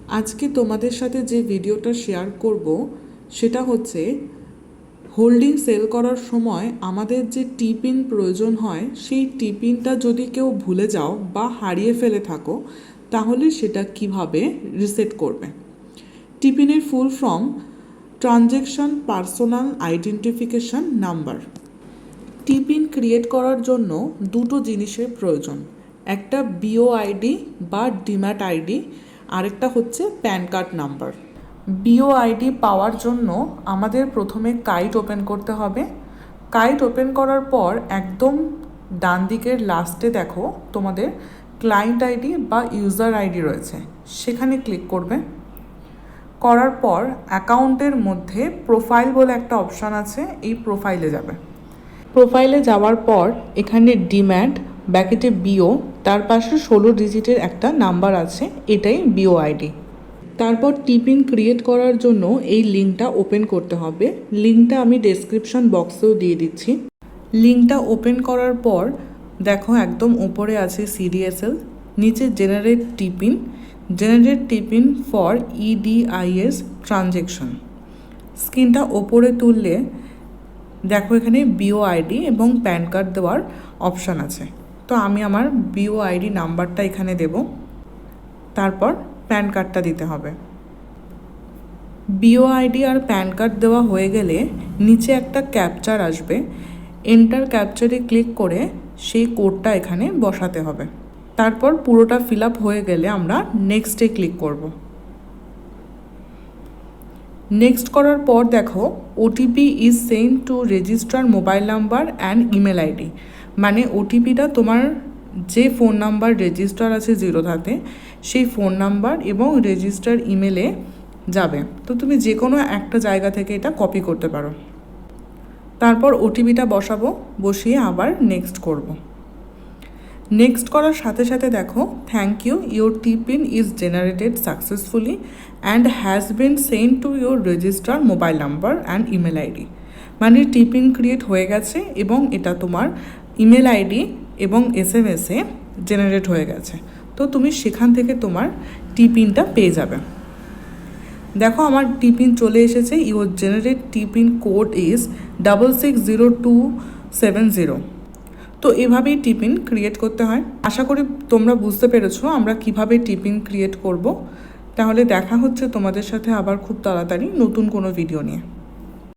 আজকে তোমাদের সাথে যে ভিডিওটা শেয়ার করব সেটা হচ্ছে হোল্ডিং সেল করার সময় আমাদের যে টিপিন প্রয়োজন হয় সেই টিপিনটা যদি কেউ ভুলে যাও বা হারিয়ে ফেলে থাকো তাহলে সেটা কিভাবে রিসেট করবে। টিপিনের full form transaction personal identification number. TPIN create করার জন্য দুটো জিনিসের প্রয়োজন, একটা বিওআইডি বা ডিম্যাট আইডি, আরেকটা হচ্ছে প্যান কার্ড নাম্বার। বিওআইডি পাওয়ার জন্য আমাদের প্রথমে কাইট ওপেন করতে হবে। কাইট ওপেন করার পর একদম ডান দিকের লাস্টে দেখো তোমাদের ক্লায়েন্ট আইডি বা ইউজার আইডি রয়েছে, সেখানে ক্লিক করবে। করার পর অ্যাকাউন্টের মধ্যে প্রোফাইল বলে একটা অপশান আছে, এই প্রোফাইলে যাবে। প্রোফাইলে যাওয়ার পর এখানে ডিম্যাট ব্যাকেটে বিও, তার পাশে 16 ডিজিটের একটা নাম্বার আছে, এটাই বিওআইডি। তারপর টিপিন ক্রিয়েট করার জন্য এই লিঙ্কটা ওপেন করতে হবে। লিঙ্কটা আমি ডেসক্রিপশন বক্সেও দিয়ে দিচ্ছি। লিঙ্কটা ওপেন করার পর দেখো একদম উপরে আছে সিডিএসএল, নিচে জেনারেট টিপিন ফর ইডিআইএস ট্রানজ্যাকশন। স্ক্রিনটা ওপরে তুললে দেখো এখানে বিওআইডি এবং প্যান কার্ড দেওয়ার অপশান আছে। তো আমি আমার বিওআইডি নাম্বারটা এখানে দেব, তারপর প্যান কার্ডটা দিতে হবে। বিওআইডি আর প্যান কার্ড দেওয়া হয়ে গেলে নিচে একটা ক্যাপচার আসবে, এন্টার ক্যাপচারে ক্লিক করে সেই কোডটা এখানে বসাতে হবে। তারপর পুরোটা ফিল আপ হয়ে গেলে আমরা নেক্সটে ক্লিক করব। নেক্সট করার পর দেখো OTP is send to register mobile number and email ID, মানে ওটিপিটা তোমার যে ফোন নাম্বার রেজিস্টার আছে জিরোধাতে সেই ফোন নাম্বার এবং রেজিস্টার ইমেলে যাবে। তো তুমি যে কোনো একটা জায়গা থেকে এটা কপি করতে পারো। তারপর ওটিপিটা বসাবো, বসিয়ে আবার নেক্সট করব। নেক্সট করার সাথে সাথে দেখো thank you, your TPIN is generated successfully and has been send to your register mobile number and email ID, মানে টিপিন ক্রিয়েট হয়ে গেছে এবং এটা তোমার ইমেল আইডি এবং এসএমএসে জেনারেট হয়ে গেছে। তো তুমি সেখান থেকে তোমার টিপিনটা পেয়ে যাবে। দেখো আমার টিপিন চলে এসেছে, ইউর জেনারেট টিপিন কোড ইজ 660270। তো এভাবেই টিপিন ক্রিয়েট করতে হয়। আশা করি তোমরা বুঝতে পেরেছো আমরা কিভাবে টিপিন ক্রিয়েট করব। তাহলে দেখা হচ্ছে তোমাদের সাথে আবার খুব তাড়াতাড়ি নতুন কোনো ভিডিও নিয়ে।